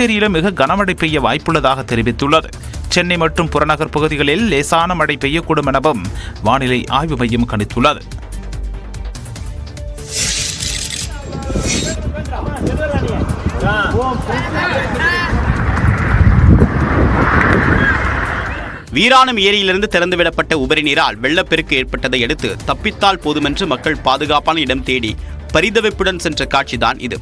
ஏரியிலும் மிக கனமழை பெய்ய வாய்ப்புள்ளதாக தெரிவித்துள்ளது. சென்னை மற்றும் புறநகர் பகுதிகளில் லேசான மழை பெய்யக்கூடும் எனவும் வானிலை ஆய்வு மையம் கணித்துள்ளது. வீராணம் ஏரியிலிருந்து திறந்துவிடப்பட்ட உபரி நீரால் வெள்ளப்பெருக்கு ஏற்பட்டதை அடுத்து தப்பித்தால் போதுமென்று மக்கள் பாதுகாப்பான இடம் தேடி பரிதவிப்புடன் சென்ற காட்சிதான் இது.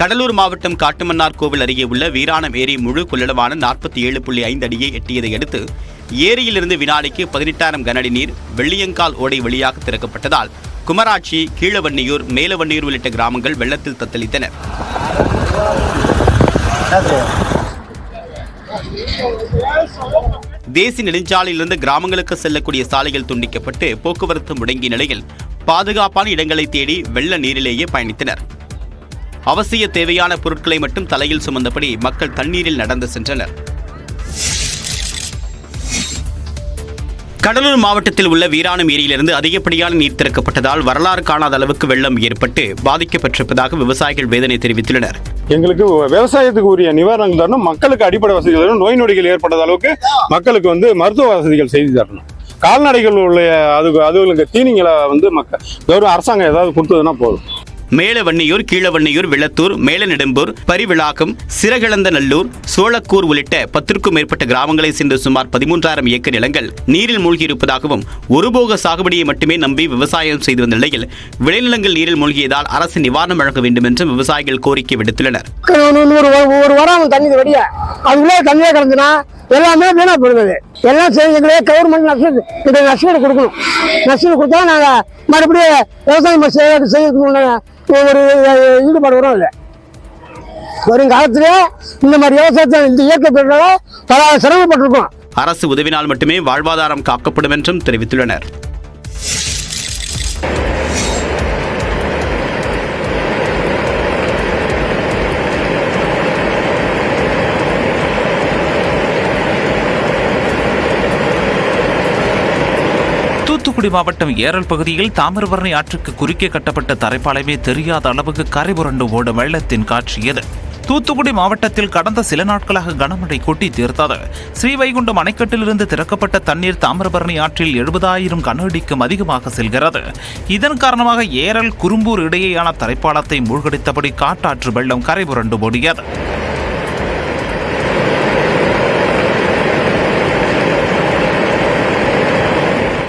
கடலூர் மாவட்டம் காட்டுமன்னார் கோவில் அருகே உள்ள வீராணம் ஏரி முழு கொள்ளளவான 47.5 அடியை எட்டியதை அடுத்து ஏரியிலிருந்து வினாடிக்கு 18,000 கனஅடி நீர் வெள்ளியங்கால் ஓடை வழியாக திறக்கப்பட்டதால் குமராட்சி, கீழவன்னியூர், மேலவன்னியூர் உள்ளிட்ட கிராமங்கள் வெள்ளத்தில் தத்தளித்தன. தேசிய நெடுஞ்சாலையிலிருந்து கிராமங்களுக்கு செல்லக்கூடிய சாலைகள் துண்டிக்கப்பட்டு போக்குவரத்து முடங்கிய நிலையில் பாதுகாப்பான இடங்களை தேடி வெள்ள நீரிலேயே பயணித்தனர். அவசிய தேவையான பொருட்களை மட்டும் தலையில் சுமந்தபடி மக்கள் தண்ணீரில் நடந்து சென்றனர். கடலூர் மாவட்டத்தில் உள்ள வீராணம் ஏரியிலிருந்து அதிகப்படியான நீர் திறக்கப்பட்டதால் வரலாறு காணாத அளவுக்கு வெள்ளம் ஏற்பட்டு பாதிக்கப்பட்டிருப்பதாக விவசாயிகள் வேதனை தெரிவித்துள்ளனர். எங்களுக்கு விவசாயத்துக்கு உரிய நிவாரணங்கள் தரணும், மக்களுக்கு அடிப்படை வசதிகள் தரணும், நோய் நொடிகள் ஏற்படாத அளவுக்கு மக்களுக்கு மருத்துவ வசதிகள் செய்து தரணும். கால்நடைகள் உள்ள அதுகளுக்கு தீனிங்களை கவர்மெண்ட் அரசாங்கம் ஏதாவது கொடுத்ததுன்னா போதும். மேலவன்னியூர், கீழவன்னியூர், விளத்தூர், மேலநெடும்பூர், பரிவிளாக்கம், சிறகிழந்தநல்லூர், சோளக்கூர் உள்ளிட்ட 10க்கும் மேற்பட்ட கிராமங்களை சேர்ந்த சுமார் 13,000 ஏக்கர் நிலங்கள் நீரில் மூழ்கியிருப்பதாகவும் ஒருபோக சாகுபடியை மட்டுமே நம்பி விவசாயம் செய்து வந்த நிலையில் விளைநிலங்கள் நீரில் மூழ்கியதால் அரசு நிவாரணம் வழங்க வேண்டும் என்று விவசாயிகள் கோரிக்கை விடுத்துள்ளனர். ஒரு வாரம் தண்ணி வெடிய அதுக்குள்ளே தண்ணியே கிடந்துனா எல்லாமே வீணா போடுது. எல்லாம் எங்களே கவர்மெண்ட் நஷ்டம் கொடுக்கணும். நஷ்டம் கொடுத்தா நாங்கள் மறுபடியும் விவசாயம் செய்யறதுக்கு ஒரு ஈடுபாடு வரும். இல்லை வருங்காலத்திலே இந்த மாதிரி விவசாயத்தை இந்த இயற்கை பெற்றால பல சிரமப்பட்டிருக்கோம். அரசு உதவினால் மட்டுமே வாழ்வாதாரம் காக்கப்படும் என்றும் தெரிவித்துள்ளனர். தூத்துக்குடி மாவட்டம் ஏரல் பகுதியில் தாமிரபரணி ஆற்றுக்கு குறுக்கே கட்டப்பட்ட தரைப்பாலமே தெரியாத அளவுக்கு கரை புரண்டு ஓடும் வெள்ளத்தின் காட்சி இது. தூத்துக்குடி மாவட்டத்தில் கடந்த சில நாட்களாக கனமழை கொட்டி தீர்த்தது. ஸ்ரீவைகுண்டம் அணைக்கட்டிலிருந்து திறக்கப்பட்ட தண்ணீர் தாமிரபரணி ஆற்றில் 70,000 கன அடிக்கும் அதிகமாக செல்கிறது. இதன் காரணமாக ஏரல், குறும்பூர் இடையேயான தரைப்பாலத்தை மூழ்கடித்தபடி காட்டாற்று வெள்ளம் கரை புரண்டு ஓடியது.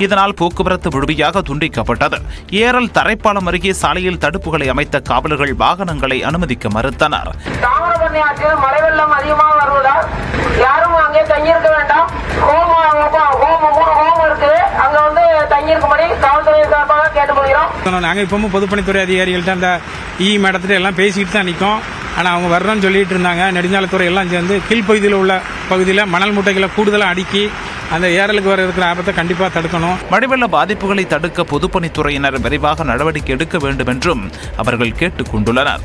இதனால் போக்குவரத்து முழுமையாக துண்டிக்கப்பட்டது. ஏரல் தரைப்பாலம் அருகே சாலையில் தடுப்புகளை அமைத்த காவலர்கள் வாகனங்களை அனுமதிக்க மறுத்தனர். தாமிரபரணி ஆற்றில் மழை வெள்ளம் அதிகமாக வருவதால் யாரும் அங்கே தங்கியிருக்க வேண்டாம். ஹோம் இருக்கு, அங்க தங்கியிருக்கும்படி காவல்துறை சார்பாக கேட்டுக்கொள்கிறோம். நாங்கள் இப்பவும் பொதுப்பணித்துறை அதிகாரிகள்ட்ட அந்த மேடத்துல எல்லாம் பேசிக்கிட்டு தான் நிற்கும். ஆனால் அவங்க வர்றோன்னு சொல்லிட்டு இருந்தாங்க. நெடுஞ்சாலைத்துறை எல்லாம் சேர்ந்து கீழ்ப்பகுதியில் உள்ள பகுதியில் மணல் மூட்டைகளை கூடுதலாக அடுக்கி அந்த ஏரலுக்கு வர இருக்கிற ஆபத்தை கண்டிப்பாக தடுக்கணும். மழைவெள்ள பாதிப்புகளை தடுக்க பொதுப்பணித்துறையினர் விரைவாக நடவடிக்கை எடுக்க வேண்டும் என்றும் அவர்கள் கேட்டுக் கொண்டுள்ளனர்.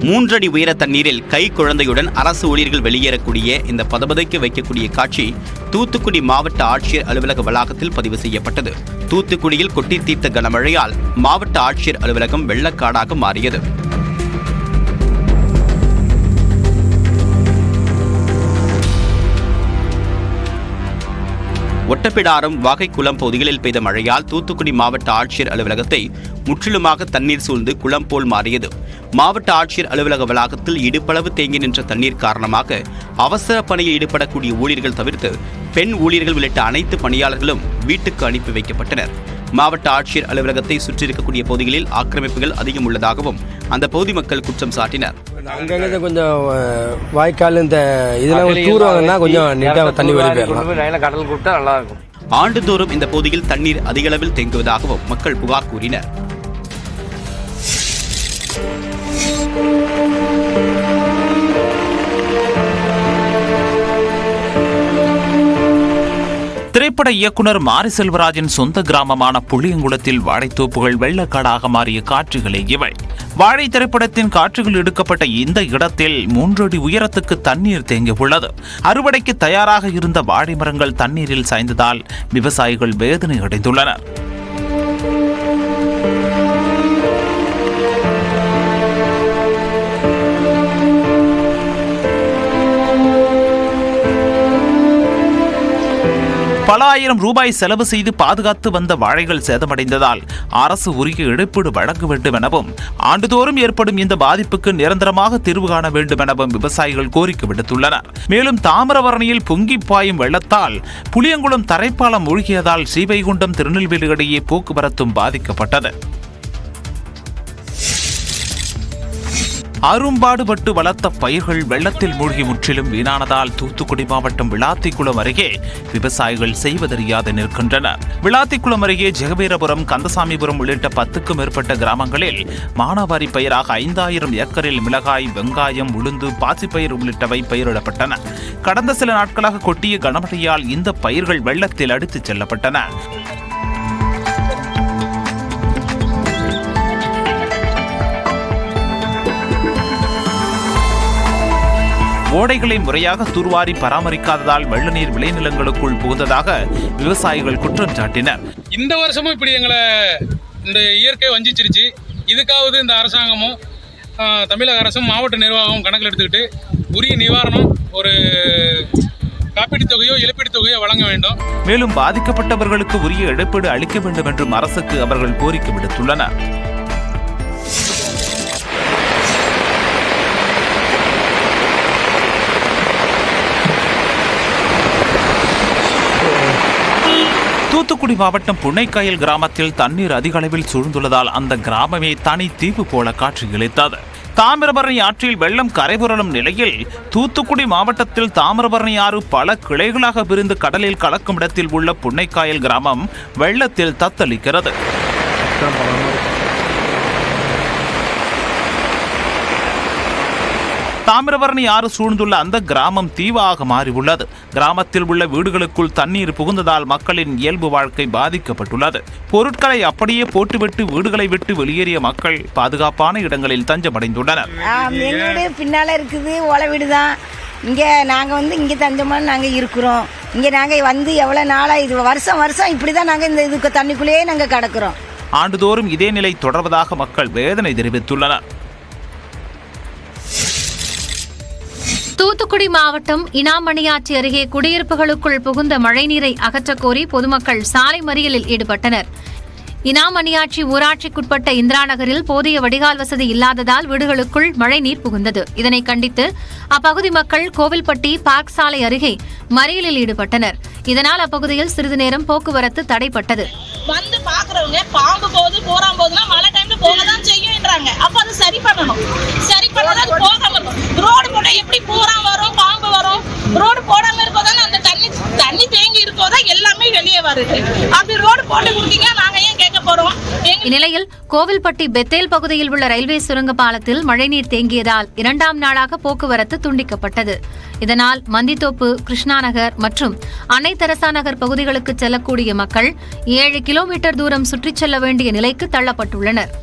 மூன்றடி உயர தண்ணீரில் கை குழந்தையுடன் அரசு ஊழியர்கள் வெளியேறக்கூடிய இந்த பதபதைக்கு வைக்கக்கூடிய காட்சி தூத்துக்குடி மாவட்ட ஆட்சியர் அலுவலக வளாகத்தில் பதிவு செய்யப்பட்டது. தூத்துக்குடியில் கொட்டி தீர்த்த கனமழையால் மாவட்ட ஆட்சியர் அலுவலகம் வெள்ளக்காடாக மாறியது. ஒட்டப்பிடாரம், வாகைக்குளம் பகுதிகளில் பெய்த மழையால் தூத்துக்குடி மாவட்ட ஆட்சியர் அலுவலகத்தை முற்றிலுமாக தண்ணீர் சூழ்ந்து குளம் போல் மாறியது. மாவட்ட ஆட்சியர் அலுவலக வளாகத்தில் இடுப்பளவு தேங்கி நின்ற தண்ணீர் காரணமாக அவசர பணியில் ஈடுபடக்கூடிய ஊழியர்கள் தவிர்த்து பெண் ஊழியர்கள் உள்ளிட்ட அனைத்து பணியாளர்களும் வீட்டுக்கு அனுப்பி வைக்கப்பட்டனர். மாவட்ட ஆட்சியர் அலுவலகத்தை சுற்றியிருக்கக்கூடிய பகுதிகளில் ஆக்கிரமிப்புகள் அதிகம் உள்ளதாகவும் அந்த பகுதி மக்கள் குற்றம் சாட்டினர். அங்கங்க கொஞ்சம் வாய்க்கால் இந்த இதெல்லாம் தூரம் கொஞ்சம் நீட்டாக தண்ணி கடல் கூப்பிட்டா நல்லா இருக்கும். ஆண்டுதோறும் இந்த பகுதியில் தண்ணீர் அதிக அளவில் தேங்குவதாகவும் மக்கள் புகார் கூறினர். திரைப்பட இயக்குனர் மாரி செல்வராஜின் சொந்த கிராமமான புளியங்குளத்தில் வாழைத்தோப்புகள் வெள்ளக்காடாக மாறிய காட்சிகளே இவை. வாழை திரைப்படத்தின் காட்சிகள் எடுக்கப்பட்ட இந்த இடத்தில் 3 அடி உயரத்துக்கு தண்ணீர் தேங்கியுள்ளது. அறுவடைக்கு தயாராக இருந்த வாழை மரங்கள் தண்ணீரில் சாய்ந்ததால் விவசாயிகள் வேதனை அடைந்துள்ளனர். பல ஆயிரம் ரூபாய் செலவு செய்து பாதுகாத்து வந்த வாழைகள் சேதமடைந்ததால் அரசு உரிய இழப்பீடு வழங்க வேண்டும் எனவும் ஆண்டுதோறும் ஏற்படும் இந்த பாதிப்புக்கு நிரந்தரமாக தீர்வு காண வேண்டும் எனவும் விவசாயிகள் கோரிக்கை விடுத்துள்ளனர். மேலும் தாமிரபரணியில் பொங்கி பாயும் வெள்ளத்தால் புளியங்குளம் தரைப்பாலம் மூழ்கியதால் ஸ்ரீவைகுண்டம் திருநெல்வேலி இடையே போக்குவரத்தும் பாதிக்கப்பட்டது. அரும்பாடுபட்டு வளர்த்த பயிர்கள் வெள்ளத்தில் மூழ்கி முற்றிலும் வீணானதால் தூத்துக்குடி மாவட்டம் விளாத்திக்குளம் அருகே விவசாயிகள் செய்வதறியாது நிற்கின்றனர். விளாத்திக்குளம் அருகே ஜெகவீரபுரம், கந்தசாமிபுரம் உள்ளிட்ட 10க்கும் மேற்பட்ட கிராமங்களில் மானாவாரி பயிராக 5000 ஏக்கரில் மிளகாய், வெங்காயம், உளுந்து, பாசிப்பயிர் உள்ளிட்டவை பயிரிடப்பட்டன. கடந்த சில நாட்களாக கொட்டிய கனமழையால் இந்த பயிர்கள் வெள்ளத்தில் அடித்துச் செல்லப்பட்டன. ஓடைகளை முறையாக தூர்வாரி பராமரிக்காததால் வெள்ள நீர் விளைநிலங்களுக்குள் புகுந்ததாக விவசாயிகள் குற்றம் சாட்டினர். இந்த வருஷமும் இப்படி எங்களை இந்த இயற்கை வஞ்சிச்சிருச்சு. இதுக்காவது இந்த அரசாங்கமும் தமிழக அரசும் மாவட்ட நிர்வாகமும் கணக்கில் எடுத்துக்கிட்டு உரிய நிவாரணம், ஒரு காப்பீட்டு தொகையோ இழப்பீடு தொகையோ வழங்க வேண்டும். மேலும் பாதிக்கப்பட்டவர்களுக்கு உரிய இழப்பீடு அளிக்க வேண்டும் என்றும் அரசுக்கு அவர்கள் கோரிக்கை விடுத்துள்ளனர். தூத்துக்குடி மாவட்டம் புன்னைக்காயல் கிராமத்தில் தண்ணீர் அதிக அளவில் சூழ்ந்துள்ளதால் அந்த கிராமமே தனி தீவு போல காட்சியளித்தது. தாமிரபரணி ஆற்றில் வெள்ளம் கரைபுரளும் நிலையில் தூத்துக்குடி மாவட்டத்தில் தாமிரபரணி ஆறு பல கிளைகளாக பிரிந்து கடலில் கலக்கும் இடத்தில் உள்ள புன்னைக்காயல் கிராமம் வெள்ளத்தில் தத்தளிக்கிறது. தாமிரபரணி ஆறு சூழ்ந்துள்ள அந்த கிராமம் தீவாக மாறியுள்ளது. கிராமத்தில் உள்ள வீடுகளுக்குள் தண்ணீர் புகுந்ததால் மக்களின் இயல்பு வாழ்க்கை பாதிக்கப்பட்டுள்ளது. பொருட்களை அப்படியே போட்டுவிட்டு வீடுகளை விட்டு வெளியேறிய மக்கள் பாதுகாப்பான இடங்களில் தஞ்சமடைந்துள்ளனர். பின்னால இருக்குது ஓலை வீடு தான். இங்கே நாங்கள் இங்கே தஞ்சமாக நாங்கள் இருக்கிறோம். இங்கே நாங்கள் எவ்வளோ நாளாக இது வருஷம் இப்படி தான் நாங்கள் இந்த இதுக்கு தண்ணிக்குள்ளேயே நாங்கள் கிடக்கிறோம். ஆண்டுதோறும் இதே நிலை தொடர்வதாக மக்கள் வேதனை தெரிவித்துள்ளனர். தூத்துக்குடி மாவட்டம் இனாமணியாச்சி அருகே குடியிருப்புகளுக்குள் புகுந்த மழைநீரை அகற்றக்கோரி பொதுமக்கள் சாலை மறியலில் ஈடுபட்டனர். இனாமணியாச்சி ஊராட்சிக்குட்பட்ட இந்திரா நகரில் போதிய வடிகால் வசதி இல்லாததால் வீடுகளுக்குள் மழைநீர் புகுந்தது. இதனை கண்டித்து அப்பகுதி மக்கள் கோவில்பட்டி பார்க் சாலை அருகே மறியலில் ஈடுபட்டனர். இதனால் அப்பகுதியில் சிறிது நேரம் போக்குவரத்து தடைப்பட்டது. வந்து பாக்குறவங்க பாம்பு போகுது போறாம் போதுனா மழை டைம்ல போகதான் செய்யும்ன்றாங்க. அப்ப அது சரி பண்ணணும். சரி பண்ணாத அது போகாம இருக்கும். ரோடு போட எப்படி பூராம் வரும், பாம்பு வரும். ரோடு போடாம இருக்கோதானே அந்த தண்ணி தேங்கி இருக்கோதா எல்லாமே வெளியே வருது. அப்படி ரோடு போட்டு கொடுத்தீங்க நாங்க ஏன் கேட்க போறோம். இந்நிலையில் கோவில்பட்டி பெத்தேல் பகுதியில் உள்ள ரயில்வே சுரங்க பாலத்தில் மழைநீர் தேங்கியதால் 2ஆம் நாளாக போக்குவரத்து துண்டிக்கப்பட்டது. இதனால் மந்தித்தோப்பு, கிருஷ்ணா நகர் மற்றும் அன்னை தெரசா நகர் பகுதிகளுக்கு செல்லக்கூடிய மக்கள் 7 கிலோமீட்டர் தூரம் சுற்றிச் செல்ல வேண்டிய நிலைக்கு தள்ளப்பட்டுள்ளனர்.